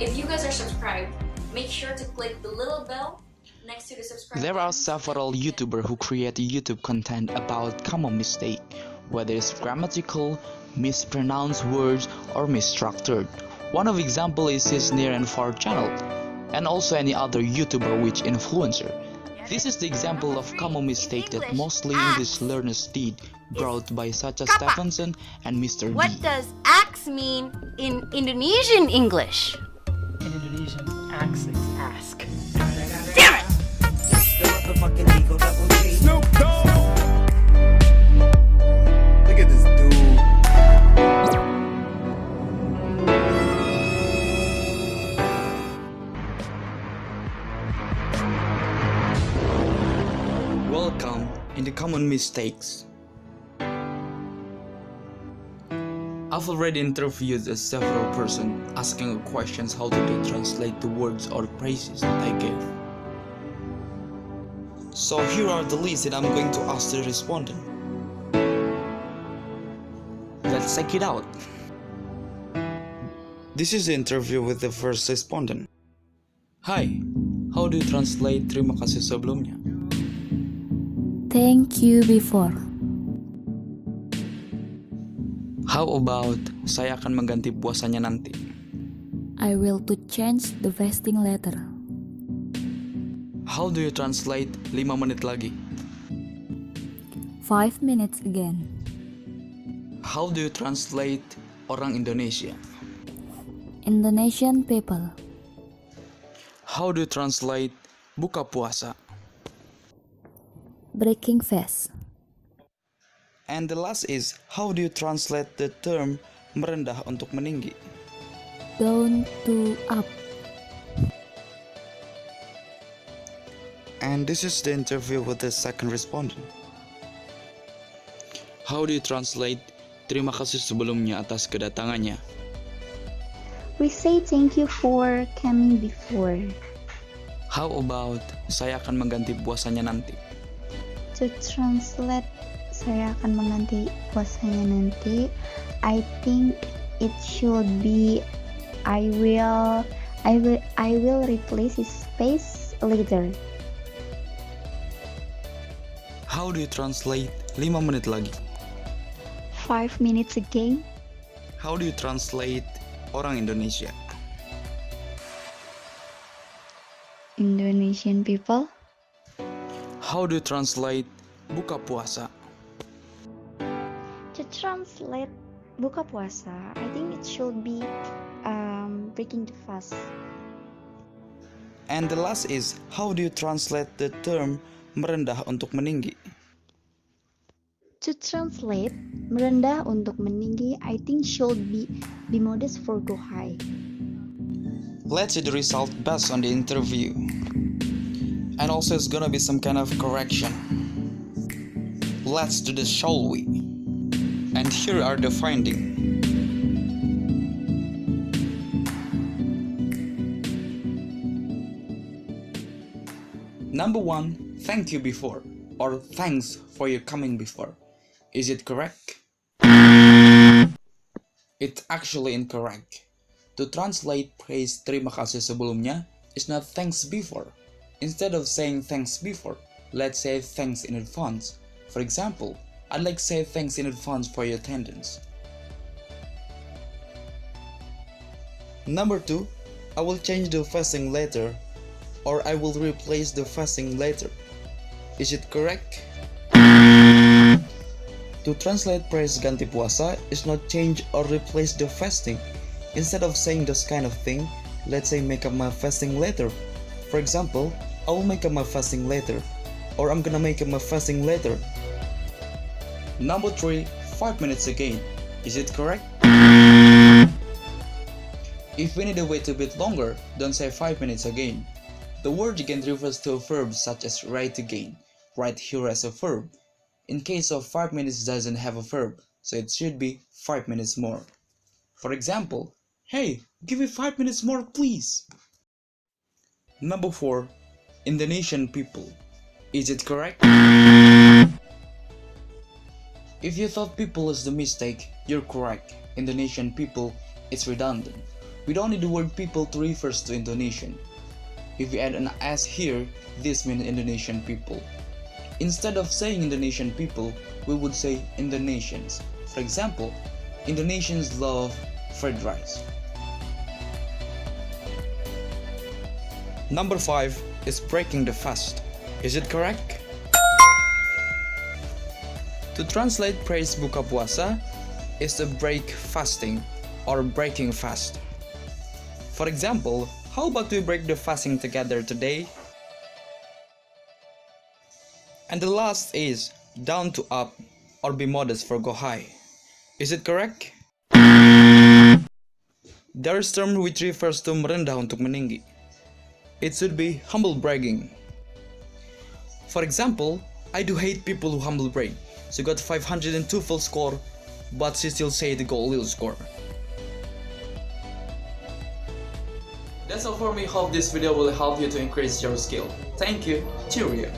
If you guys are subscribed, make sure to click the little bell next to the subscribe There are button. several YouTubers who create YouTube content about common mistake, whether it's grammatical, mispronounced words, or misstructured. One of example is his Near and Far channel, and also any other YouTuber which influencer. This is the example of common mistake that mostly English learners did, brought by such as Stephenson and Mr. What D. does axe mean in Indonesian English? In Indonesian, axe is ask. Damn it! Snoop Dogg. Look at this dude. Welcome in the common mistakes. I've already interviewed several persons asking questions how do they translate the words or phrases that I gave. So here are the lists that I'm going to ask the respondent. Let's check it out. This is the interview with the first respondent. Hi, how do you translate terima kasih sebelumnya? Thank you before. How about saya akan mengganti puasanya nanti? I will to change the vesting letter. How do you translate 5 menit lagi? 5 minutes again. How do you translate orang Indonesia? Indonesian people. How do you translate buka puasa? Breaking fast. And the last is, how do you translate the term merendah untuk meninggi? Down to up. And this is the interview with the second respondent. How do you translate terima kasih sebelumnya atas kedatangannya? We say thank you for coming before. How about saya akan mengganti puasanya nanti? To translate, saya akan mengganti puasanya nanti. I think it should be I will replace his space later. How do you translate 5 menit lagi? 5 minutes again. How do you translate orang Indonesia? Indonesian people. How do you translate buka puasa? To translate buka puasa, I think it should be breaking the fast. And the last is, how do you translate the term merendah untuk meninggi? To translate, merendah untuk meninggi, I think should be modest for go high. Let's see the result based on the interview. And also it's gonna be some kind of correction. Let's do this, shall we? And here are the findings. Number 1, thank you before, or thanks for your coming before. Is it correct? It's actually incorrect. To translate praise terima kasih sebelumnya is not thanks before. Instead of saying thanks before, let's say thanks in advance. For example, I'd like to say thanks in advance for your attendance. Number 2, I will change the fasting later, or I will replace the fasting later. Is it correct? To translate praise ganti puasa is not change or replace the fasting. Instead of saying this kind of thing, let's say make up my fasting later. For example, I will make up my fasting later, or I'm gonna make up my fasting later. Number 3, 5 minutes again. Is it correct? If we need to wait a bit longer, don't say 5 minutes again. The word again refers to a verb such as write again, right here as a verb. In case of 5 minutes doesn't have a verb, so it should be 5 minutes more. For example, hey, give me 5 minutes more please. Number 4, Indonesian people. Is it correct? If you thought people is the mistake, you're correct. Indonesian people is redundant. We don't need the word people to refer to Indonesian. If we add an S here, this means Indonesian people. Instead of saying Indonesian people, we would say Indonesians. For example, Indonesians love fried rice. Number 5 is breaking the fast. Is it correct? To translate praise buka puasa is to break fasting or breaking fast. For example, how about we break the fasting together today? And the last is down to up or be modest for go high. Is it correct? There is term which refers to merendah untuk meninggi. It should be humble bragging. For example, I do hate people who humble brag. She got 502 full score, but she still say the got little score. That's all for me. Hope this video will help you to increase your skill. Thank you. Cheerio.